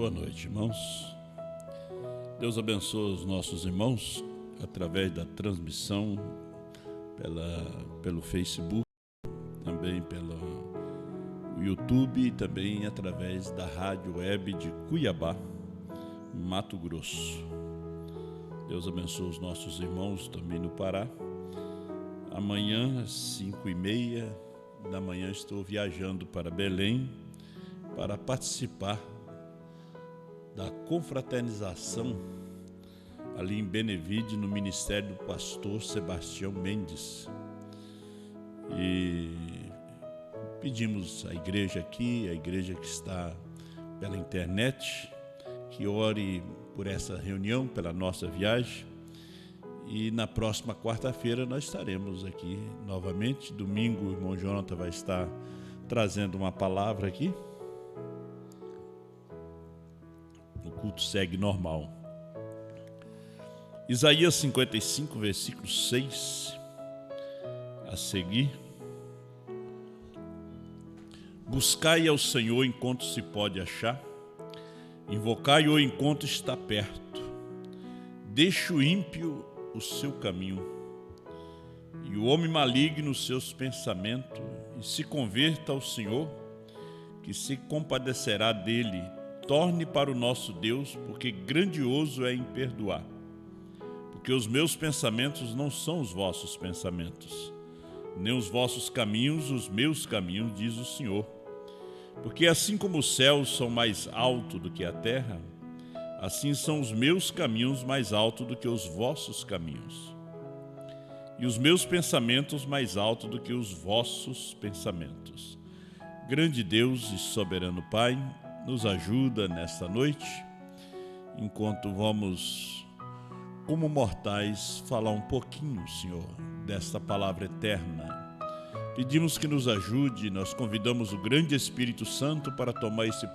Boa noite, irmãos. Deus abençoe os nossos irmãos através da transmissão pelo Facebook, também pelo YouTube e também através da rádio web de Cuiabá, Mato Grosso. Deus abençoe os nossos irmãos também no Pará. Amanhã, às 5h30 da manhã, estou viajando para Belém para participar da confraternização ali em Benevide, no ministério do pastor Sebastião Mendes. E pedimos à igreja aqui, a igreja que está pela internet, que ore por essa reunião, pela nossa viagem. E na próxima quarta-feira nós estaremos aqui novamente. Domingo o irmão Jonathan vai estar trazendo uma palavra aqui. O culto segue normal. Isaías 55, versículo 6 a seguir. Buscai ao Senhor enquanto se pode achar, invocai-o enquanto está perto. Deixe o ímpio o seu caminho, e o homem maligno os seus pensamentos, e se converta ao Senhor, que se compadecerá dele. Torne para o nosso Deus, porque grandioso é em perdoar. Porque os meus pensamentos não são os vossos pensamentos, nem os vossos caminhos os meus caminhos, diz o Senhor. Porque assim como os céus são mais altos do que a terra, assim são os meus caminhos mais altos do que os vossos caminhos, e os meus pensamentos mais altos do que os vossos pensamentos. Grande Deus e soberano Pai, nos ajuda nesta noite, enquanto vamos, como mortais, falar um pouquinho, Senhor, desta palavra eterna. Pedimos que nos ajude, nós convidamos o grande Espírito Santo para tomar esse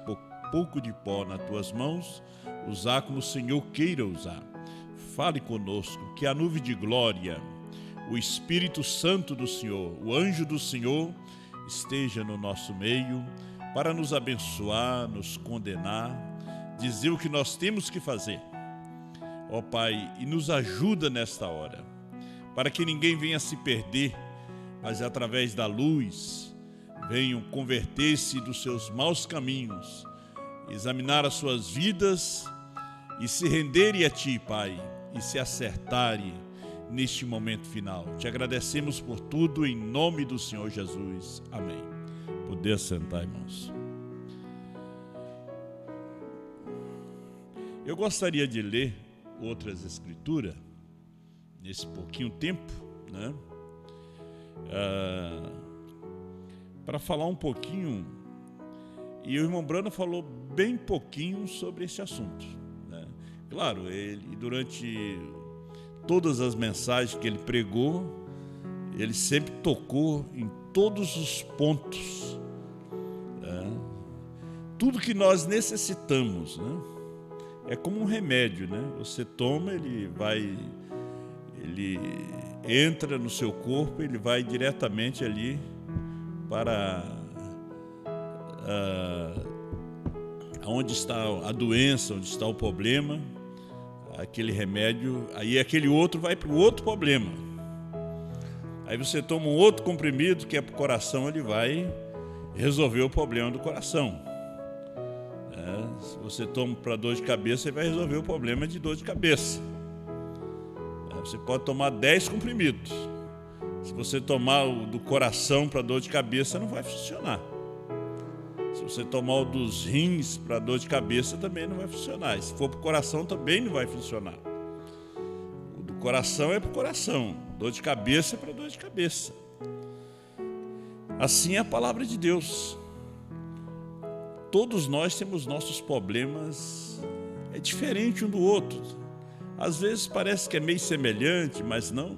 pouco de pó nas tuas mãos, usar como o Senhor queira usar. Fale conosco, que a nuvem de glória, o Espírito Santo do Senhor, o anjo do Senhor, esteja no nosso meio, para nos abençoar, nos condenar, dizer o que nós temos que fazer. Ó Pai, e nos ajuda nesta hora, para que ninguém venha se perder, mas através da luz venham converter-se dos seus maus caminhos, examinar as suas vidas e se renderem a Ti, Pai, e se acertarem neste momento final. Te agradecemos por tudo, em nome do Senhor Jesus. Amém. Poder sentar, irmãos. Eu gostaria de ler outras escrituras nesse pouquinho tempo, né? Para falar um pouquinho, e o irmão Brana falou bem pouquinho sobre esse assunto, né? Claro, ele durante todas as mensagens que ele pregou, ele sempre tocou em todos os pontos, né? Tudo que nós necessitamos, né? É como um remédio, né? Você toma, ele entra no seu corpo, ele vai diretamente ali para onde está a doença, onde está o problema, aquele remédio, aí aquele outro vai para o outro problema. Aí você toma um outro comprimido que é para o coração, ele vai resolver o problema do coração. Se você toma para dor de cabeça, ele vai resolver o problema de dor de cabeça. Você pode tomar 10 comprimidos. Se você tomar o do coração para dor de cabeça, não vai funcionar. Se você tomar o dos rins para dor de cabeça, também não vai funcionar. E se for para o coração, também não vai funcionar. O do coração é para o coração, dor de cabeça é para dor de cabeça. Assim é a palavra de Deus. Todos nós temos nossos problemas, é diferente um do outro. Às vezes parece que é meio semelhante, mas não.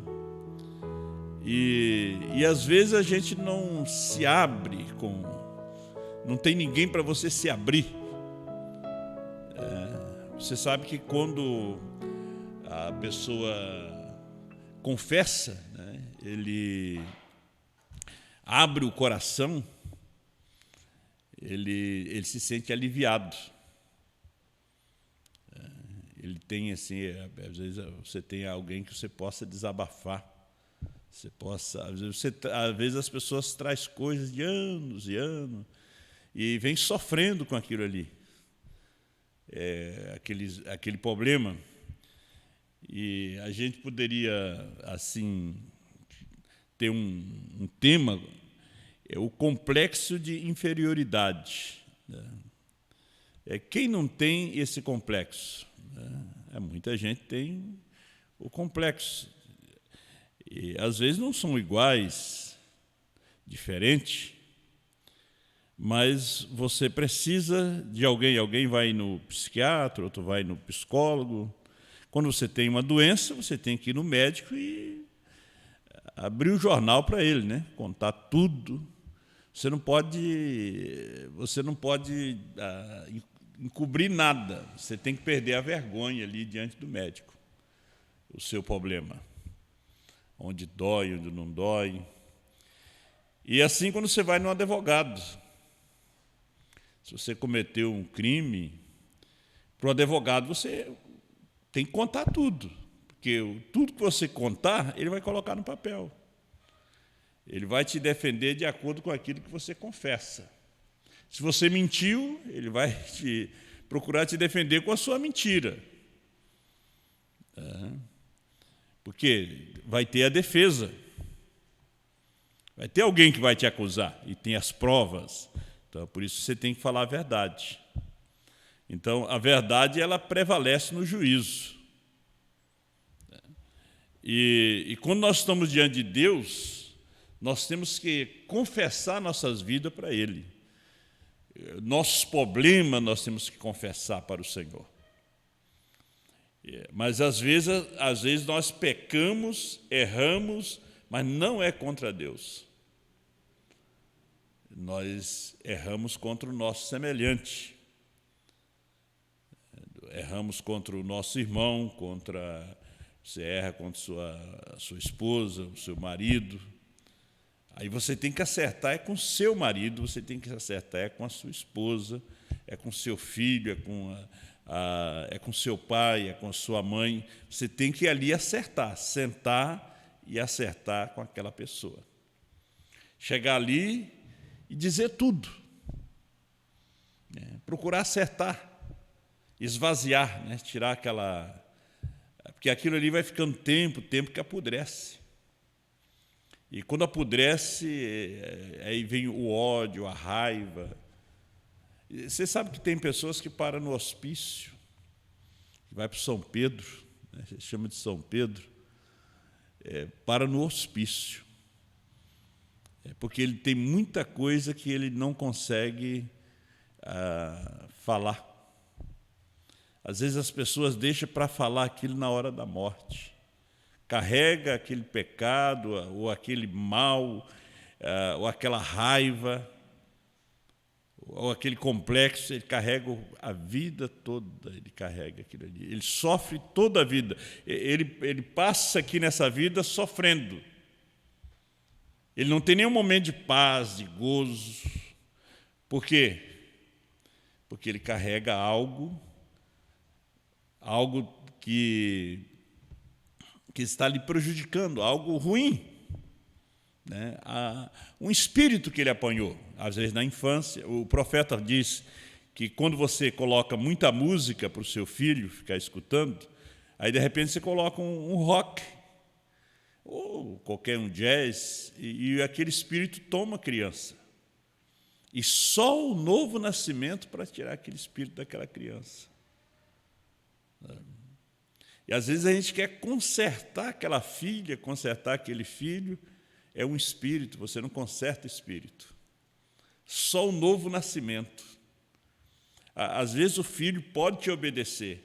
E às vezes a gente não se abre não tem ninguém para você se abrir. Você sabe que quando a pessoa confessa, né, ele abre o coração, ele se sente aliviado. ele tem assim, às vezes você tem alguém que você possa desabafar. Você possa, às vezes as pessoas trazem coisas de anos e anos e vem sofrendo com aquilo ali, aquele problema. E a gente poderia assim ter um tema, o complexo de inferioridade, né? Quem não tem esse complexo? Muita gente tem o complexo. E, às vezes não são iguais, diferentes, mas você precisa de alguém. Alguém vai no psiquiatra, outro vai no psicólogo. Quando você tem uma doença, você tem que ir no médico e abrir o jornal para ele, né? Contar tudo. Você não pode encobrir nada. Você tem que perder a vergonha ali diante do médico, o seu problema. Onde dói, onde não dói. E assim quando você vai no advogado. Se você cometeu um crime, para o advogado você tem que contar tudo. Porque tudo que você contar, ele vai colocar no papel. Ele vai te defender de acordo com aquilo que você confessa. Se você mentiu, ele vai procurar te defender com a sua mentira. Porque vai ter a defesa. Vai ter alguém que vai te acusar e tem as provas. Então, por isso você tem que falar a verdade. Então, a verdade, ela prevalece no juízo. E quando nós estamos diante de Deus, nós temos que confessar nossas vidas para Ele. Nossos problemas nós temos que confessar para o Senhor. Mas às vezes nós pecamos, erramos, mas não é contra Deus. Nós erramos contra o nosso semelhante. Erramos contra o nosso irmão, você erra contra a sua esposa, o seu marido. Aí você tem que acertar com o seu marido, você tem que acertar com a sua esposa, com o seu filho, com seu pai, com a sua mãe. Você tem que ali acertar, sentar e acertar com aquela pessoa. Chegar ali e dizer tudo. Procurar acertar, esvaziar, né? Tirar aquela... Porque aquilo ali vai ficando tempo que apodrece. E quando apodrece, aí vem o ódio, a raiva. Você sabe que tem pessoas que param no hospício, que vai para São Pedro, né? Se chama de São Pedro, para no hospício. Porque ele tem muita coisa que ele não consegue falar. Às vezes as pessoas deixam para falar aquilo na hora da morte. Carrega aquele pecado, ou aquele mal, ou aquela raiva, ou aquele complexo, ele carrega a vida toda, ele carrega aquilo ali. Ele sofre toda a vida. Ele passa aqui nessa vida sofrendo. Ele não tem nenhum momento de paz, de gozo. Por quê? Porque ele carrega algo que está lhe prejudicando, algo ruim, né? Um espírito que ele apanhou, às vezes na infância. O profeta diz que quando você coloca muita música para o seu filho ficar escutando, aí de repente você coloca um rock, ou qualquer um jazz, e aquele espírito toma a criança. E só o novo nascimento para tirar aquele espírito daquela criança. E às vezes a gente quer consertar aquela filha, consertar aquele filho, é um espírito, você não conserta espírito. Só o novo nascimento. Às vezes o filho pode te obedecer,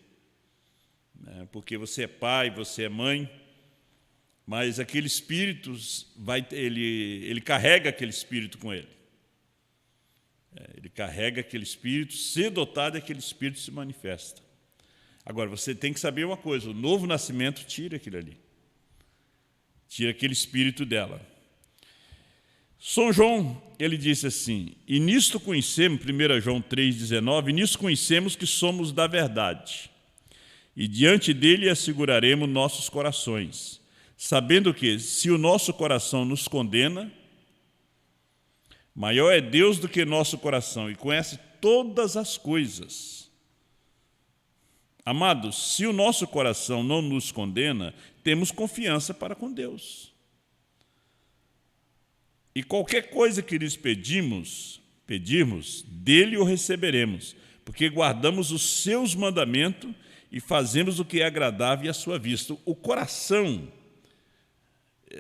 né, porque você é pai, você é mãe, mas aquele espírito, ele carrega aquele espírito com ele. Ele carrega aquele espírito, cedo ou tarde aquele espírito se manifesta. Agora, você tem que saber uma coisa, o novo nascimento tira aquilo ali. Tira aquele espírito dela. São João, ele disse assim, e nisto conhecemos, 1 João 3,19, nisto conhecemos que somos da verdade, e diante dele asseguraremos nossos corações, sabendo que, se o nosso coração nos condena, maior é Deus do que nosso coração e conhece todas as coisas. Amados, se o nosso coração não nos condena, temos confiança para com Deus. E qualquer coisa que lhes pedirmos, dele o receberemos, porque guardamos os seus mandamentos e fazemos o que é agradável à sua vista. O coração,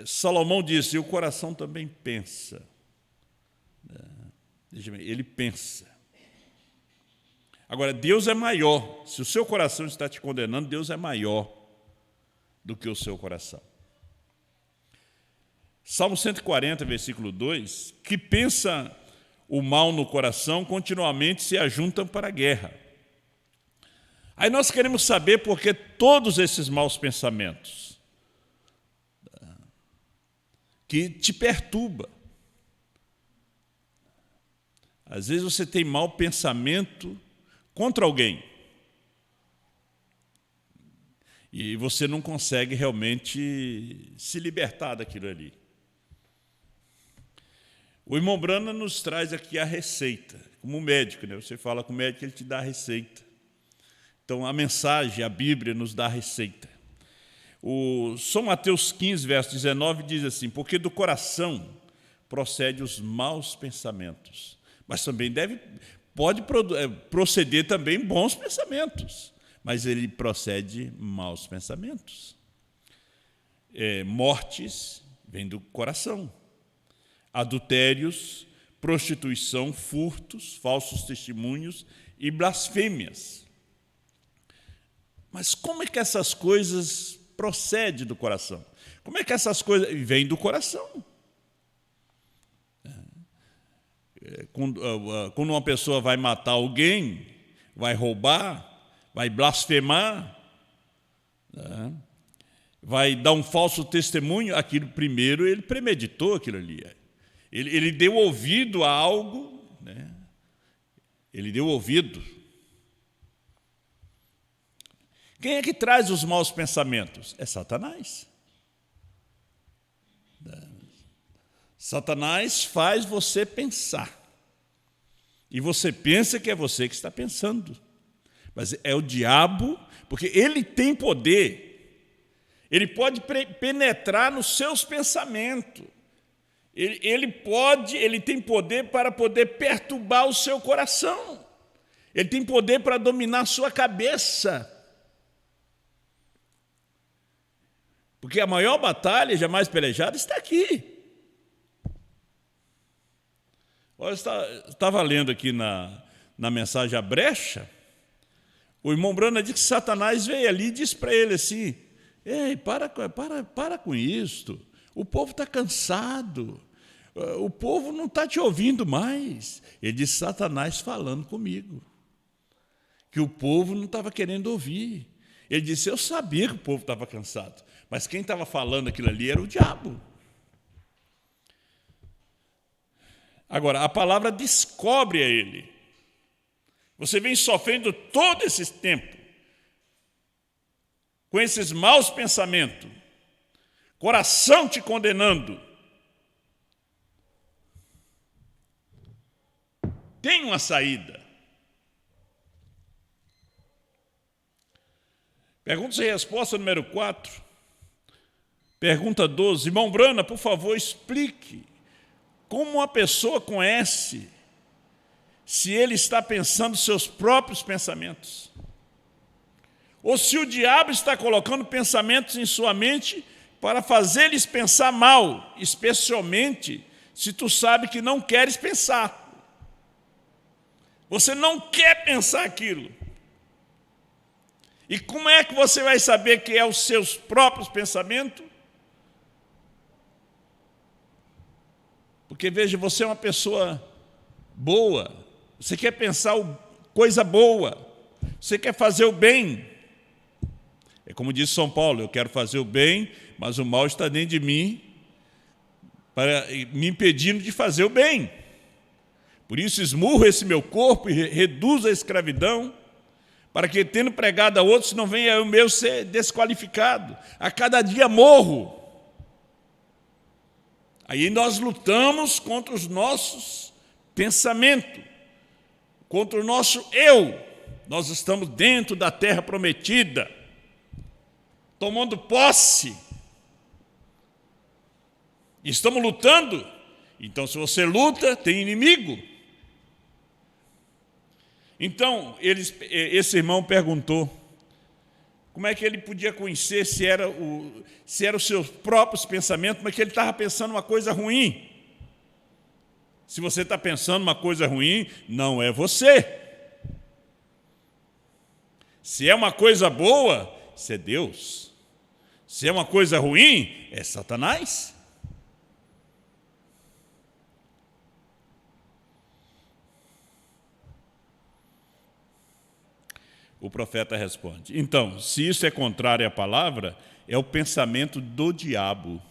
Salomão disse, o coração também pensa. Ele pensa. Agora, Deus é maior. Se o seu coração está te condenando, Deus é maior do que o seu coração. Salmo 140, versículo 2, que pensa o mal no coração, continuamente se ajuntam para a guerra. Aí nós queremos saber por que todos esses maus pensamentos que te perturbam. Às vezes você tem mau pensamento contra alguém e você não consegue realmente se libertar daquilo ali. O irmão Brana nos traz aqui a receita, como médico, né? Você fala com o médico, ele te dá a receita. Então, a mensagem, a Bíblia, nos dá a receita. O São Mateus 15, verso 19, diz assim, porque do coração procede os maus pensamentos, mas também pode proceder também bons pensamentos, mas ele procede maus pensamentos. Mortes vêm do coração. Adultérios, prostituição, furtos, falsos testemunhos e blasfêmias. Mas como é que essas coisas procedem do coração? Como é que essas coisas vêm do coração? Quando uma pessoa vai matar alguém, vai roubar, vai blasfemar, vai dar um falso testemunho, aquilo primeiro ele premeditou aquilo ali. Ele deu ouvido a algo, né? Ele deu ouvido. Quem é que traz os maus pensamentos? É Satanás. Satanás faz você pensar. E você pensa que é você que está pensando. Mas é o diabo, porque ele tem poder. Ele pode penetrar nos seus pensamentos. Ele tem poder para poder perturbar o seu coração. Ele tem poder para dominar a sua cabeça. Porque a maior batalha jamais pelejada está aqui. Olha, eu estava lendo aqui na mensagem A Brecha, o irmão Brana diz que Satanás veio ali e disse para ele assim, ei, para com isto, o povo está cansado, o povo não está te ouvindo mais. Ele disse, Satanás falando comigo, que o povo não estava querendo ouvir. Ele disse, eu sabia que o povo estava cansado, mas quem estava falando aquilo ali era o diabo. Agora, a palavra descobre a ele. Você vem sofrendo todo esse tempo com esses maus pensamentos, coração te condenando. Tem uma saída. Perguntas e resposta número 4. Pergunta 12. Irmão Brana, por favor, explique como uma pessoa conhece se ele está pensando seus próprios pensamentos? Ou se o diabo está colocando pensamentos em sua mente para fazer-lhes pensar mal, especialmente se tu sabe que não queres pensar. Você não quer pensar aquilo. E como é que você vai saber que é os seus próprios pensamentos? Porque, veja, você é uma pessoa boa, você quer pensar coisa boa, você quer fazer o bem. É como diz São Paulo, eu quero fazer o bem, mas o mal está dentro de mim, para me impedindo de fazer o bem. Por isso esmurro esse meu corpo e reduzo a escravidão, para que, tendo pregado a outros, não venha eu mesmo ser desqualificado. A cada dia morro. Aí nós lutamos contra os nossos pensamentos, contra o nosso eu. Nós estamos dentro da terra prometida, tomando posse. Estamos lutando. Então, se você luta, tem inimigo. Então, esse irmão perguntou como é que ele podia conhecer se era os seus próprios pensamentos, mas que ele estava pensando uma coisa ruim. Se você está pensando uma coisa ruim, não é você. Se é uma coisa boa, isso é Deus. Se é uma coisa ruim, é Satanás. O profeta responde: então, se isso é contrário à palavra, é o pensamento do diabo.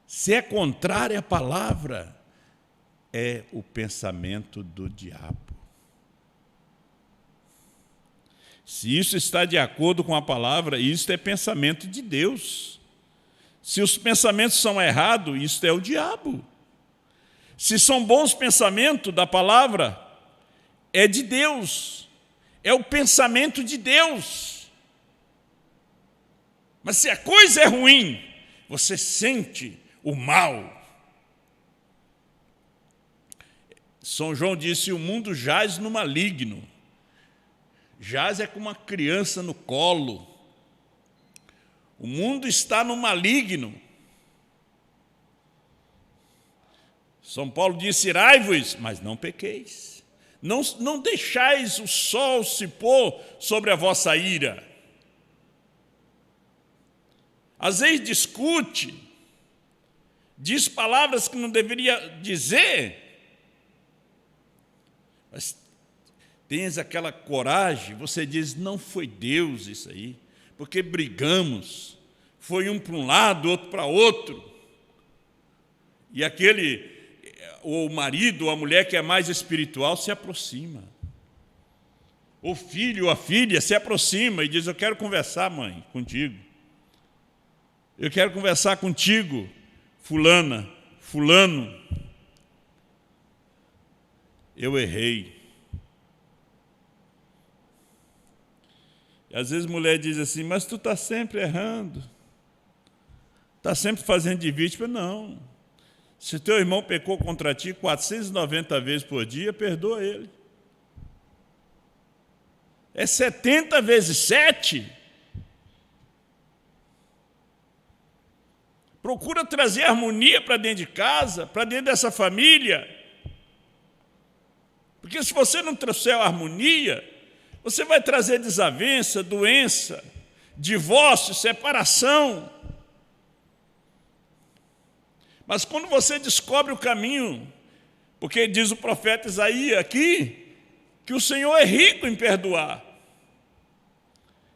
Se é contrário à palavra, é o pensamento do diabo. Se isso está de acordo com a palavra, isso é pensamento de Deus. Se os pensamentos são errados, isso é o diabo. Se são bons pensamentos da palavra, é de Deus, é o pensamento de Deus. Mas se a coisa é ruim, você sente o mal. São João disse: o mundo jaz no maligno. Jaz é como uma criança no colo. O mundo está no maligno. São Paulo disse: irai-vos, mas não pequeis. Não deixais o sol se pôr sobre a vossa ira. Às vezes discute, diz palavras que não deveria dizer, mas tens aquela coragem, você diz: não foi Deus isso aí, porque brigamos, foi um para um lado, outro para outro, e o marido ou a mulher que é mais espiritual se aproxima. O filho ou a filha se aproxima e diz: eu quero conversar, mãe, contigo. Eu quero conversar contigo, fulana, fulano. Eu errei. E às vezes a mulher diz assim: mas tu está sempre errando. Está sempre fazendo de vítima. Não. Se teu irmão pecou contra ti 490 vezes por dia, perdoa ele. É 70 vezes 7. Procura trazer harmonia para dentro de casa, para dentro dessa família. Porque se você não trouxer harmonia, você vai trazer desavença, doença, divórcio, separação. Mas quando você descobre o caminho, porque diz o profeta Isaías aqui, que o Senhor é rico em perdoar.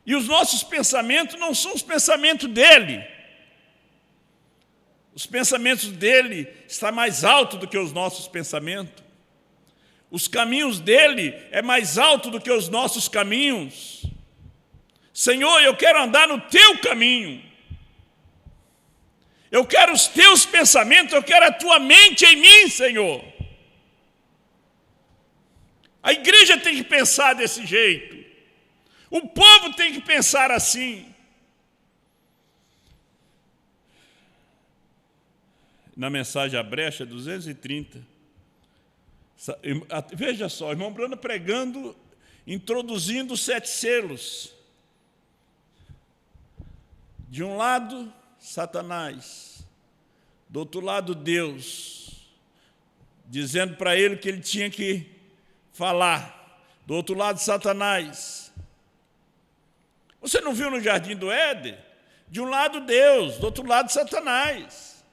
E os nossos pensamentos não são os pensamentos dele. Os pensamentos dele estão mais altos do que os nossos pensamentos. Os caminhos dele é mais alto do que os nossos caminhos. Senhor, eu quero andar no teu caminho. Eu quero os teus pensamentos, eu quero a tua mente em mim, Senhor. A igreja tem que pensar desse jeito. O povo tem que pensar assim. Na mensagem A Brecha, 230. Veja só, o irmão Bruno pregando, introduzindo os 7 selos. De um lado, Satanás. Do outro lado, Deus. Dizendo para ele que ele tinha que falar. Do outro lado, Satanás. Você não viu no Jardim do Éden? De um lado, Deus. Do outro lado, Satanás.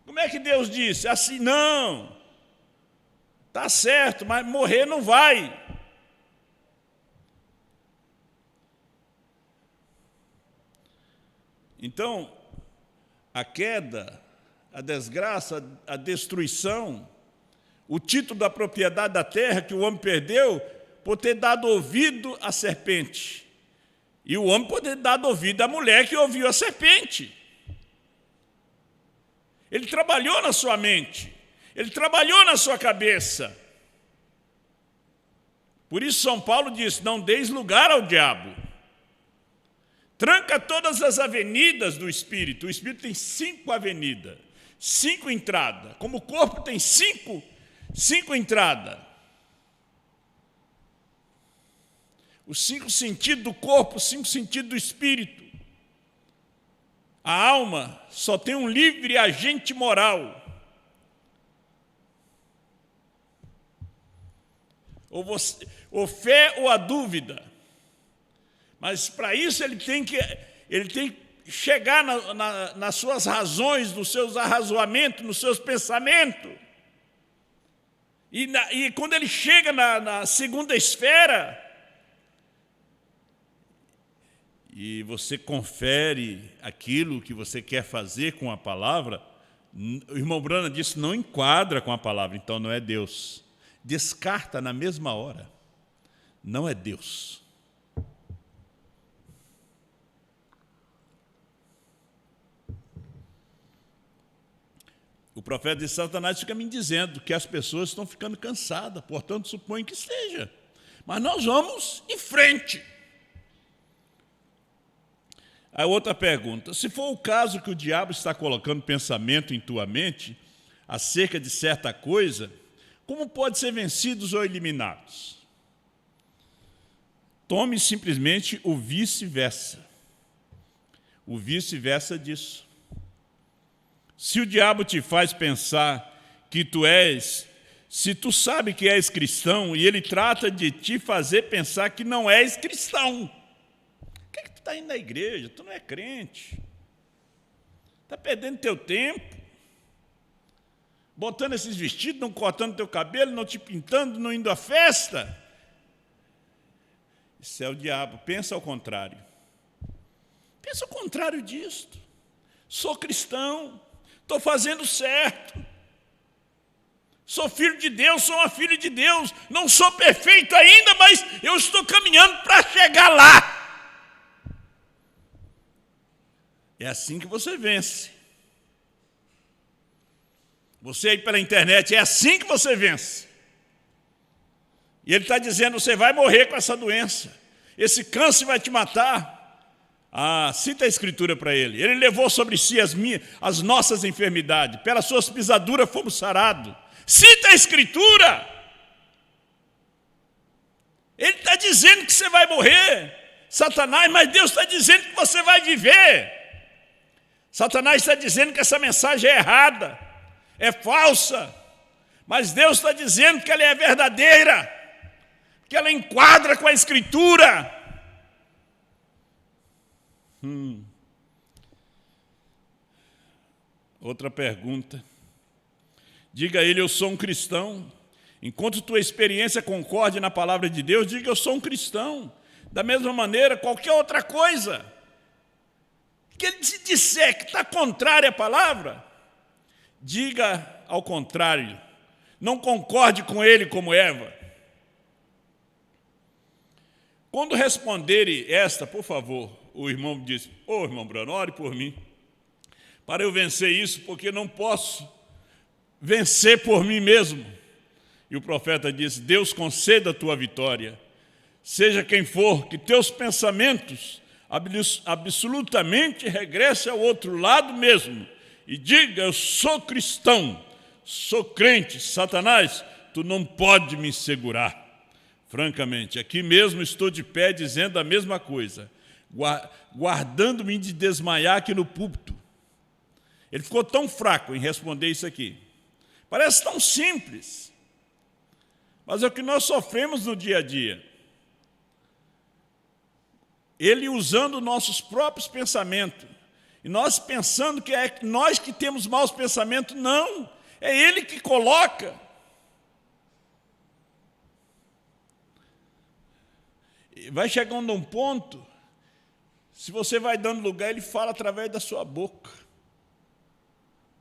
Como é que Deus disse? Assim, não. Está certo, mas morrer não vai. Então, a queda, a desgraça, a destruição, o título da propriedade da terra que o homem perdeu por ter dado ouvido à serpente. E o homem por ter dado ouvido à mulher que ouviu a serpente. Ele trabalhou na sua mente, ele trabalhou na sua cabeça. Por isso São Paulo diz, não deis lugar ao diabo. Tranca todas as avenidas do Espírito. O Espírito tem 5 avenidas, 5 entradas. Como o corpo tem 5 entradas. Os 5 sentidos do corpo, os 5 sentidos do Espírito. A alma só tem um livre agente moral. Ou fé ou a dúvida. Mas para isso ele tem que chegar nas suas razões, nos seus arrazoamentos, nos seus pensamentos. E quando ele chega na segunda esfera, e você confere aquilo que você quer fazer com a palavra, o irmão Brana disse, não enquadra com a palavra, então não é Deus. Descarta na mesma hora. Não é Deus. O profeta de Satanás fica me dizendo que as pessoas estão ficando cansadas, portanto, suponho que seja. Mas nós vamos em frente. A outra pergunta, se for o caso que o diabo está colocando pensamento em tua mente acerca de certa coisa, como pode ser vencidos ou eliminados? Tome simplesmente o vice-versa. O vice-versa disso. Se o diabo te faz pensar que tu és, se tu sabe que és cristão e ele trata de te fazer pensar que não és cristão, por que tu está indo na igreja? Tu não é crente. Está perdendo teu tempo, botando esses vestidos, não cortando teu cabelo, não te pintando, não indo à festa. Isso é o diabo. Pensa ao contrário. Pensa ao contrário disto. Sou cristão. Estou fazendo certo. Sou filho de Deus, sou uma filha de Deus. Não sou perfeito ainda, mas eu estou caminhando para chegar lá. É assim que você vence. Você aí pela internet, é assim que você vence. E ele está dizendo, você vai morrer com essa doença. Esse câncer vai te matar. Cita a Escritura para ele. Ele levou sobre si as nossas enfermidades. Pelas suas pisaduras fomos sarados. Cita a Escritura. Ele está dizendo que você vai morrer, Satanás, mas Deus está dizendo que você vai viver. Satanás está dizendo que essa mensagem é errada, é falsa, mas Deus está dizendo que ela é verdadeira, que ela enquadra com a Escritura. Outra pergunta. Diga a ele, eu sou um cristão. Enquanto tua experiência concorde na palavra de Deus, diga, eu sou um cristão. Da mesma maneira, qualquer outra coisa que ele te disser que está contrária à palavra, diga ao contrário. Não concorde com ele como Eva. Quando responderem esta, por favor, o irmão disse, irmão Bruno, ore por mim, para eu vencer isso, porque não posso vencer por mim mesmo. E o profeta disse, Deus conceda a tua vitória, seja quem for, que teus pensamentos absolutamente regressem ao outro lado mesmo, e diga, eu sou cristão, sou crente, Satanás, tu não pode me segurar. Francamente, aqui mesmo estou de pé dizendo a mesma coisa, guardando-me de desmaiar aqui no púlpito. Ele ficou tão fraco em responder isso aqui. Parece tão simples, mas é o que nós sofremos no dia a dia. Ele usando nossos próprios pensamentos, e nós pensando que é nós que temos maus pensamentos. Não, é ele que coloca. Vai chegando a um ponto, se você vai dando lugar, ele fala através da sua boca.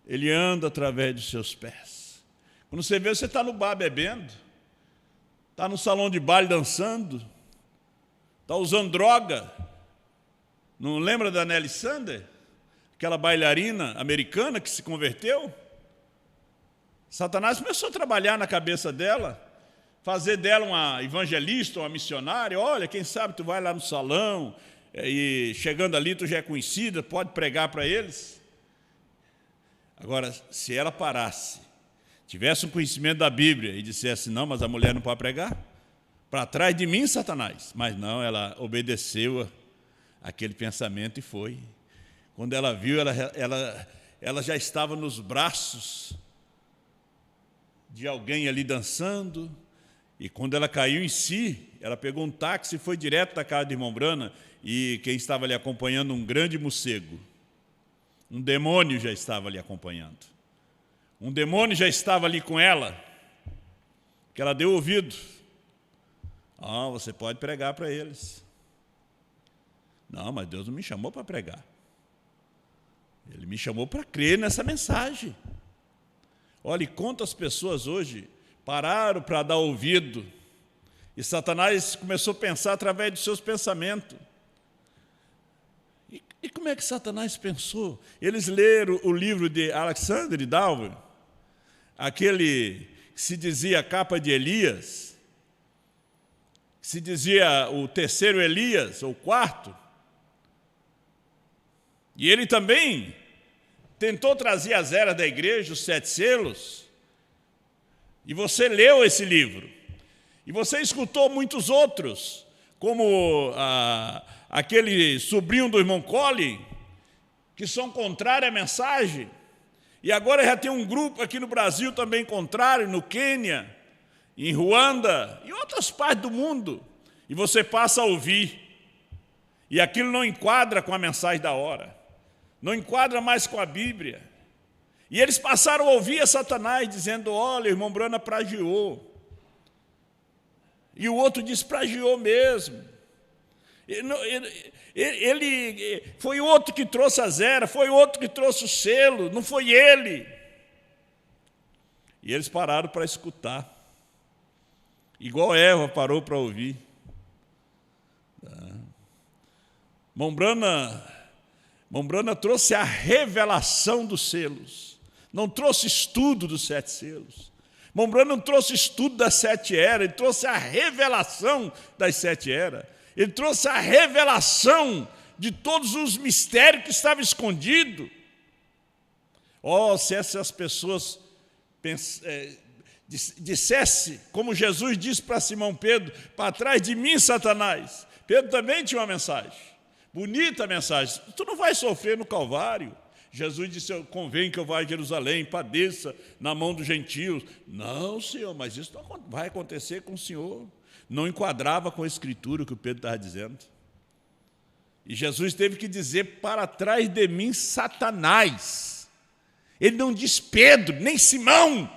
Ele anda através dos seus pés. Quando você vê, você está no bar bebendo, está no salão de baile dançando, está usando droga. Não lembra da Nelly Sander? Aquela bailarina americana que se converteu? Satanás começou a trabalhar na cabeça dela, fazer dela uma evangelista, uma missionária. Olha, quem sabe tu vai lá no salão, e chegando ali tu já é conhecida, pode pregar para eles. Agora, se ela parasse, tivesse um conhecimento da Bíblia e dissesse, não, mas a mulher não pode pregar, para trás de mim, Satanás. Mas não, ela obedeceu aquele pensamento e foi. Quando ela viu, ela já estava nos braços de alguém ali dançando, e quando ela caiu em si, ela pegou um táxi e foi direto da casa de irmão Brana, e quem estava ali acompanhando, um grande morcego. Um demônio já estava ali acompanhando. Um demônio já estava ali com ela, que ela deu ouvido. Você pode pregar para eles. Não, mas Deus não me chamou para pregar. Ele me chamou para crer nessa mensagem. Olha, e quantas pessoas hoje pararam para dar ouvido, e Satanás começou a pensar através dos seus pensamentos. E como é que Satanás pensou? Eles leram o livro de Alexander Dowie, aquele que se dizia a capa de Elias, que se dizia o terceiro Elias, ou o quarto. E ele também tentou trazer as eras da igreja, os 7 selos. E você leu esse livro. E você escutou muitos outros, como aquele sobrinho do irmão Colin, que são contrários à mensagem. E agora já tem um grupo aqui no Brasil também contrário, no Quênia, em Ruanda, e outras partes do mundo. E você passa a ouvir. E aquilo não enquadra com a mensagem da hora. Não enquadra mais com a Bíblia. E eles passaram a ouvir a Satanás dizendo, olha, o irmão Brana plagiou. E o outro disse, plagiou mesmo. Ele foi outro que trouxe a zera, foi outro que trouxe o selo, não foi ele. E eles pararam para escutar. Igual Eva parou para ouvir. Irmão Brana trouxe a revelação dos selos. Não trouxe estudo dos 7 selos. Irmão Brana não trouxe estudo das 7 eras, ele trouxe a revelação das 7 eras. Ele trouxe a revelação de todos os mistérios que estavam escondidos. Se essas pessoas dissessem, como Jesus disse para Simão Pedro, para trás de mim, Satanás. Pedro também tinha uma mensagem, bonita mensagem. Tu não vai sofrer no Calvário. Jesus disse, convém que eu vá a Jerusalém, padeça na mão dos gentios. Não, Senhor, mas isso não vai acontecer com o Senhor. Não enquadrava com a Escritura o que o Pedro estava dizendo. E Jesus teve que dizer, para trás de mim, Satanás. Ele não diz Pedro, nem Simão,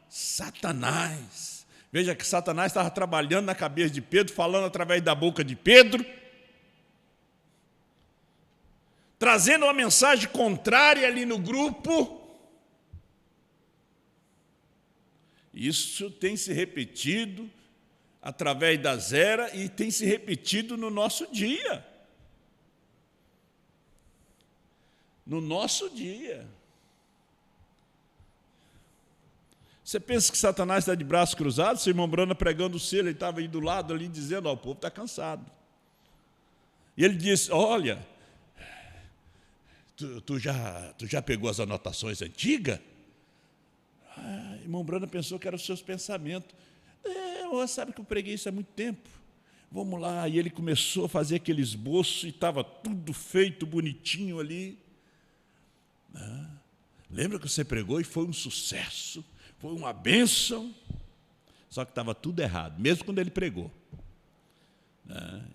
Satanás. Veja que Satanás estava trabalhando na cabeça de Pedro, falando através da boca de Pedro, trazendo uma mensagem contrária ali no grupo. Isso tem se repetido através das eras e tem se repetido no nosso dia. No nosso dia. Você pensa que Satanás está de braço cruzado? Seu irmão Brana pregando o selo, ele estava aí do lado, ali, dizendo, o povo está cansado. E ele disse, olha, tu já pegou as anotações antigas? Irmão Brana pensou que eram os seus pensamentos. Sabe que eu preguei isso há muito tempo. Vamos lá. E ele começou a fazer aquele esboço e estava tudo feito, bonitinho ali. Lembra que você pregou e foi um sucesso? Foi uma bênção. Só que estava tudo errado, mesmo quando ele pregou.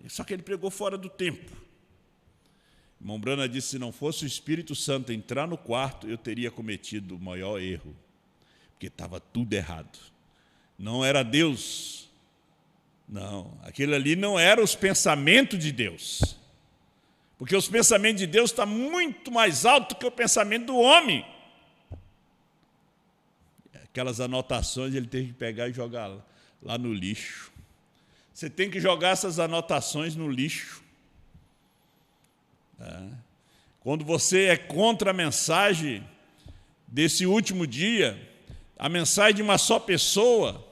Só que ele pregou fora do tempo. Irmão Brana disse, se não fosse o Espírito Santo entrar no quarto, eu teria cometido o maior erro. Porque estava tudo errado. Não era Deus. Não, aquilo ali não eram os pensamentos de Deus. Porque os pensamentos de Deus estão muito mais altos que o pensamento do homem. aquelas anotações, ele teve que pegar e jogar lá no lixo. Você tem que jogar essas anotações no lixo. Quando você é contra a mensagem desse último dia, a mensagem de uma só pessoa,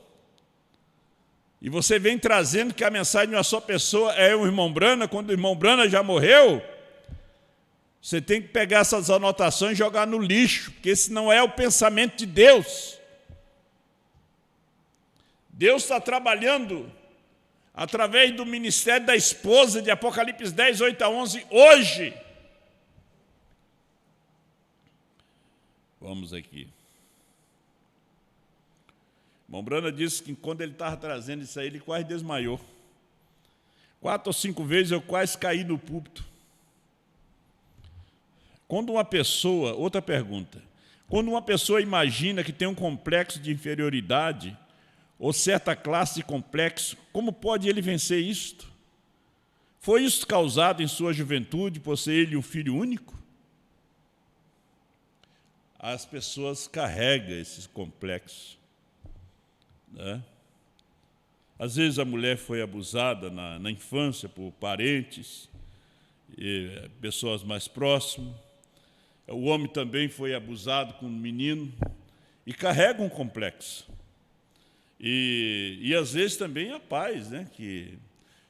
e você vem trazendo que a mensagem de uma só pessoa é o irmão Brana, quando o irmão Brana já morreu, você tem que pegar essas anotações e jogar no lixo, porque esse não é o pensamento de Deus. Deus está trabalhando através do ministério da esposa de Apocalipse 10, 8 a 11, hoje. Vamos aqui. O irmão Brana disse que quando ele estava trazendo isso aí, ele quase desmaiou. 4 ou 5 vezes eu quase caí no púlpito. Quando uma pessoa, outra pergunta, quando uma pessoa imagina que tem um complexo de inferioridade, ou certa classe de complexo, como pode ele vencer isto? Foi isso causado em sua juventude, por ser ele um filho único? As pessoas carregam esses complexos. Às vezes a mulher foi abusada na infância por parentes, pessoas mais próximas. O homem também foi abusado com um menino e carrega um complexo. E às vezes também há pais, que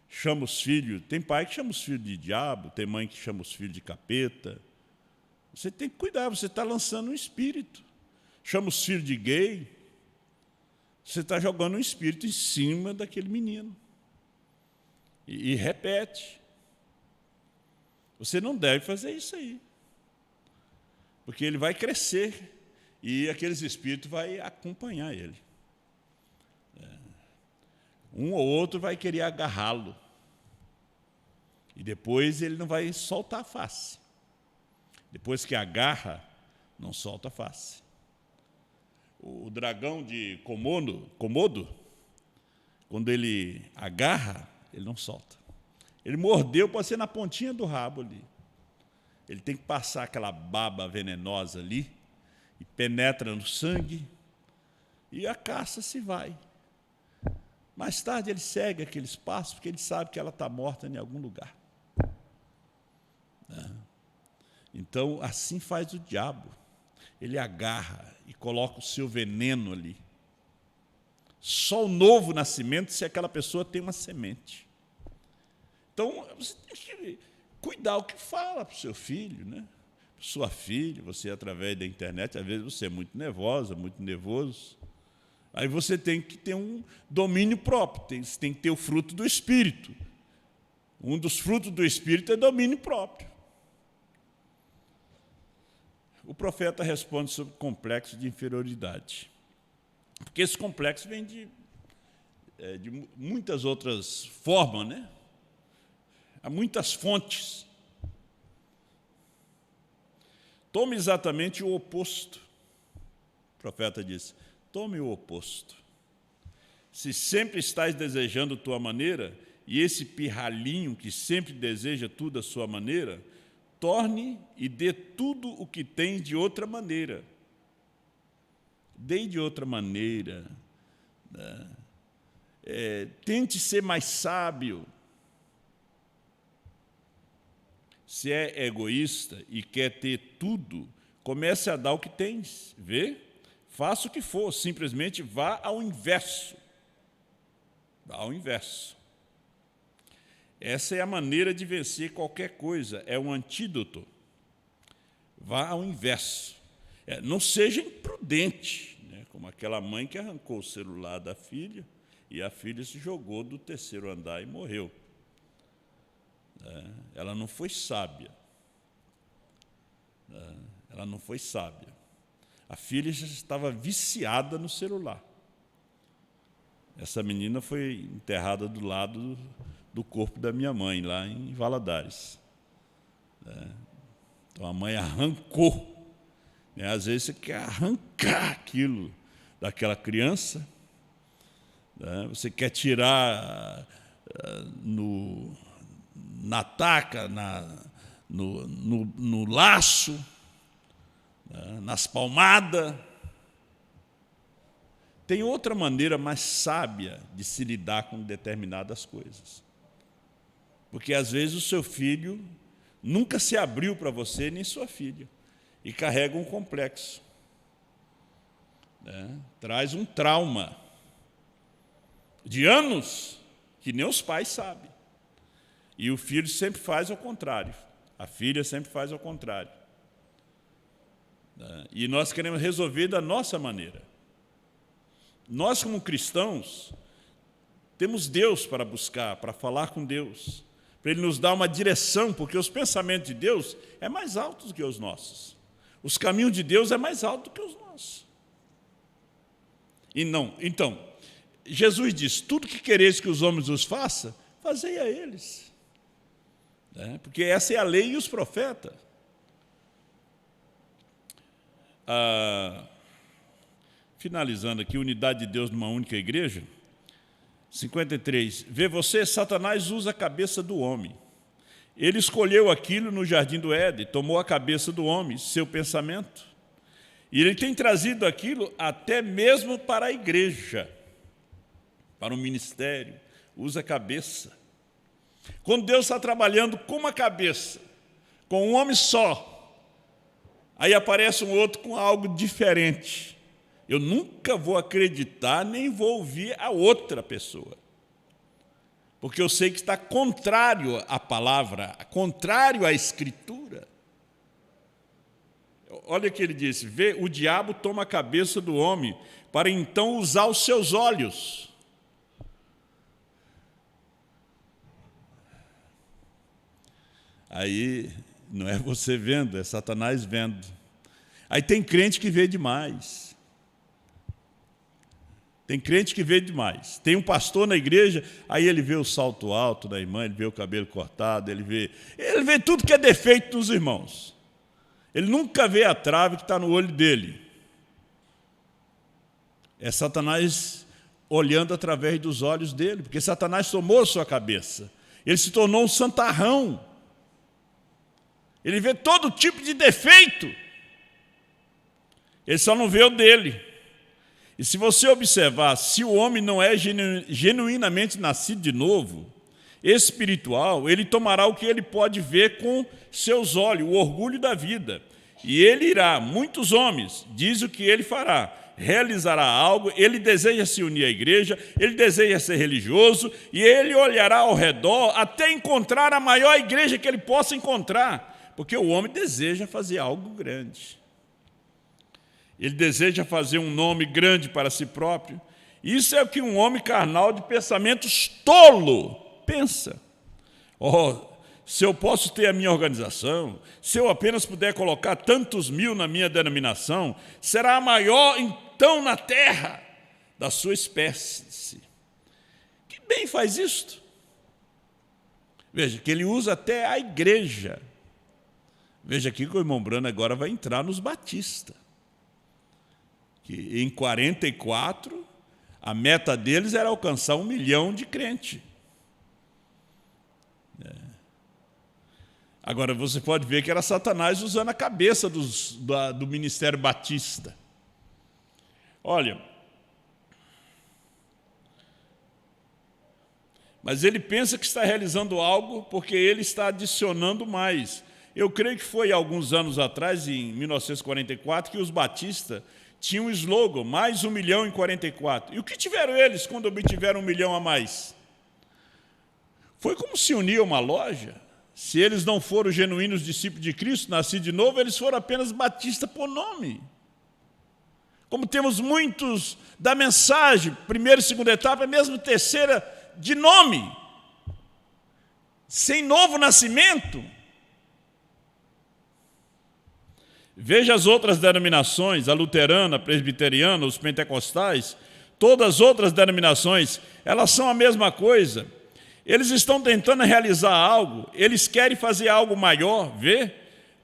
chama os filhos, tem pai que chama os filhos de diabo, tem mãe que chama os filhos de capeta. Você tem que cuidar, você está lançando um espírito. Chama os filhos de gay, você está jogando um espírito em cima daquele menino. E repete. Você não deve fazer isso aí. Porque ele vai crescer e aqueles espíritos vão acompanhar ele. Um ou outro vai querer agarrá-lo. E depois ele não vai soltar a face. Depois que agarra, não solta a face. O dragão de Komodo, quando ele agarra, ele não solta. Ele mordeu, pode ser na pontinha do rabo ali. Ele tem que passar aquela baba venenosa ali, e penetra no sangue, e a caça se vai. Mais tarde ele segue aquele espaço, porque ele sabe que ela está morta em algum lugar. Então, assim faz o diabo. Ele agarra e coloca o seu veneno ali. Só o novo nascimento se aquela pessoa tem uma semente. Então, você tem que cuidar o que fala para o seu filho, para sua filha, você através da internet, às vezes você é muito nervosa, muito nervoso. Aí você tem que ter um domínio próprio, você tem que ter o fruto do Espírito. Um dos frutos do Espírito é domínio próprio. O profeta responde sobre o complexo de inferioridade. Porque esse complexo vem de muitas outras formas, Há muitas fontes. Tome exatamente o oposto. O profeta disse, tome o oposto. Se sempre estás desejando tua maneira, e esse pirralhinho que sempre deseja tudo à sua maneira, torne e dê tudo o que tem de outra maneira. Dê de outra maneira. Tente ser mais sábio. Se é egoísta e quer ter tudo, comece a dar o que tens. Vê? Faça o que for, simplesmente vá ao inverso. Vá ao inverso. Essa é a maneira de vencer qualquer coisa, é um antídoto. Vá ao inverso. Não seja imprudente, como aquela mãe que arrancou o celular da filha e a filha se jogou do 3º andar e morreu. Ela não foi sábia. Ela não foi sábia. A filha já estava viciada no celular. Essa menina foi enterrada do lado do corpo da minha mãe, lá em Valadares. Então a mãe arrancou. Às vezes você quer arrancar aquilo daquela criança, você quer tirar na taca, no laço, nas palmadas. Tem outra maneira mais sábia de se lidar com determinadas coisas. Porque, às vezes, o seu filho nunca se abriu para você, nem sua filha, e carrega um complexo. Traz um trauma de anos que nem os pais sabem. E o filho sempre faz ao contrário. A filha sempre faz ao contrário. E nós queremos resolver da nossa maneira. Nós, como cristãos, temos Deus para buscar, para falar com Deus, para Ele nos dar uma direção, porque os pensamentos de Deus é mais altos do que os nossos. Os caminhos de Deus é mais alto do que os nossos. E não, então, Jesus diz, tudo que quereis que os homens os façam, fazei a eles. Porque essa é a lei e os profetas. Finalizando aqui, unidade de Deus numa única igreja. 53. Vê você, Satanás usa a cabeça do homem. Ele escolheu aquilo no jardim do Éden, tomou a cabeça do homem, seu pensamento. E ele tem trazido aquilo até mesmo para a igreja, para o ministério. Usa a cabeça. Quando Deus está trabalhando com uma cabeça, com um homem só, aí aparece um outro com algo diferente. Eu nunca vou acreditar, nem vou ouvir a outra pessoa. Porque eu sei que está contrário à palavra, contrário à Escritura. Olha o que ele disse, vê, o diabo toma a cabeça do homem para então usar os seus olhos. Aí não é você vendo, é Satanás vendo. Aí tem crente que vê demais. Tem crente que vê demais. Tem um pastor na igreja, aí ele vê o salto alto da irmã, ele vê o cabelo cortado, ele vê tudo que é defeito dos irmãos. Ele nunca vê a trave que está no olho dele. É Satanás olhando através dos olhos dele, porque Satanás tomou sua cabeça. Ele se tornou um santarrão. Ele vê todo tipo de defeito. Ele só não vê o dele. E se você observar, se o homem não é genuinamente nascido de novo, espiritual, ele tomará o que ele pode ver com seus olhos, o orgulho da vida. E ele irá, muitos homens, diz o que ele fará, realizará algo, ele deseja se unir à igreja, ele deseja ser religioso, e ele olhará ao redor até encontrar a maior igreja que ele possa encontrar, porque o homem deseja fazer algo grande. Ele deseja fazer um nome grande para si próprio. Isso é o que um homem carnal de pensamentos tolo pensa. Se eu posso ter a minha organização, se eu apenas puder colocar tantos mil na minha denominação, será a maior então na terra da sua espécie. Que bem faz isto? Veja, que ele usa até a igreja. Veja aqui que o irmão Brano agora vai entrar nos batistas. Que em 44, a meta deles era alcançar 1 milhão de crentes. Agora, você pode ver que era Satanás usando a cabeça do ministério batista. Olha, mas ele pensa que está realizando algo porque ele está adicionando mais. Eu creio que foi alguns anos atrás, em 1944, que os batistas tinham um slogan, mais 1 milhão em 44. E o que tiveram eles quando obtiveram 1 milhão a mais? Foi como se unir a uma loja. Se eles não foram genuínos discípulos de Cristo, nascidos de novo, eles foram apenas batistas por nome. Como temos muitos da mensagem, primeira e segunda etapa, mesmo terceira, de nome, sem novo nascimento. Veja as outras denominações, a luterana, a presbiteriana, os pentecostais, todas as outras denominações, elas são a mesma coisa. Eles estão tentando realizar algo, eles querem fazer algo maior, vê?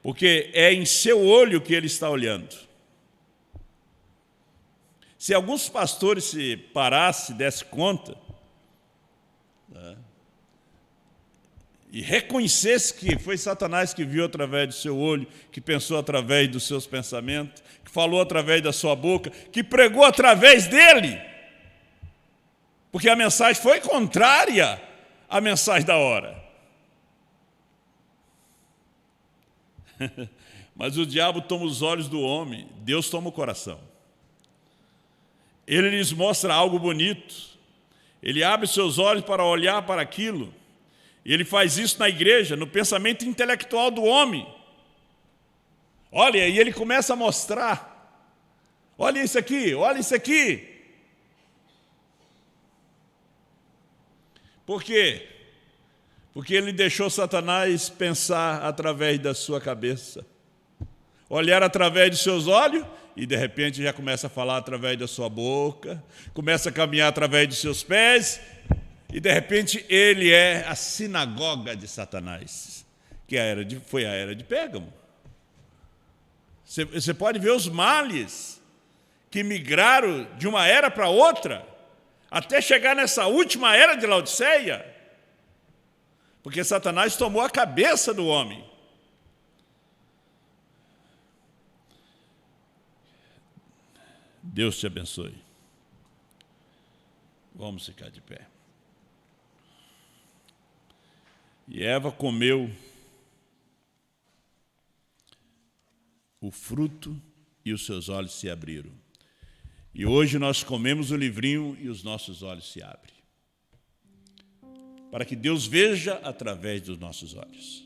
Porque é em seu olho que ele está olhando. Se alguns pastores se parassem, dessem conta, e reconhecesse que foi Satanás que viu através do seu olho, que pensou através dos seus pensamentos, que falou através da sua boca, que pregou através dele, porque a mensagem foi contrária à mensagem da hora. Mas o diabo toma os olhos do homem, Deus toma o coração. Ele lhes mostra algo bonito, ele abre seus olhos para olhar para aquilo, e ele faz isso na igreja, no pensamento intelectual do homem. Olha, e ele começa a mostrar, olha isso aqui, olha isso aqui. Por quê? Porque ele deixou Satanás pensar através da sua cabeça, olhar através dos seus olhos, e de repente já começa a falar através da sua boca, começa a caminhar através dos seus pés, e de repente ele é a sinagoga de Satanás, que foi a era de Pérgamo. Você pode ver os males que migraram de uma era para outra, até chegar nessa última era de Laodiceia, porque Satanás tomou a cabeça do homem. Deus te abençoe. Vamos ficar de pé. E Eva comeu o fruto e os seus olhos se abriram. E hoje nós comemos o livrinho e os nossos olhos se abrem, para que Deus veja através dos nossos olhos.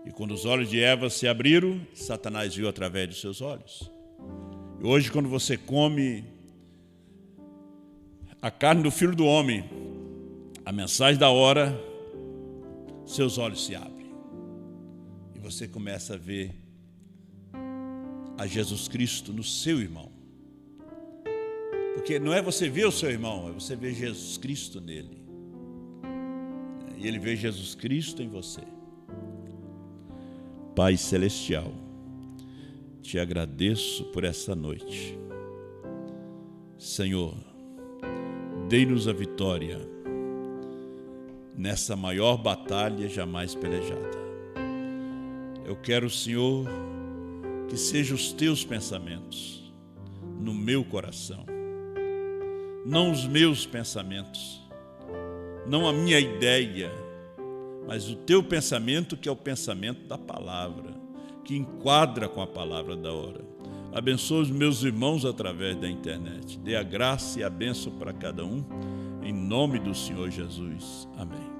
E quando os olhos de Eva se abriram, Satanás viu através dos seus olhos. E hoje, quando você come a carne do Filho do Homem, a mensagem da hora, seus olhos se abrem. E você começa a ver a Jesus Cristo no seu irmão. Porque não é você ver o seu irmão, é você ver Jesus Cristo nele. E ele vê Jesus Cristo em você. Pai Celestial, te agradeço por essa noite. Senhor, dê-nos a vitória nessa maior batalha jamais pelejada. Eu quero, Senhor, que sejam os teus pensamentos no meu coração, não os meus pensamentos, não a minha ideia, mas o teu pensamento, que é o pensamento da palavra, que enquadra com a palavra da hora. Abençoa os meus irmãos através da internet. Dê a graça e a bênção para cada um, em nome do Senhor Jesus. Amém.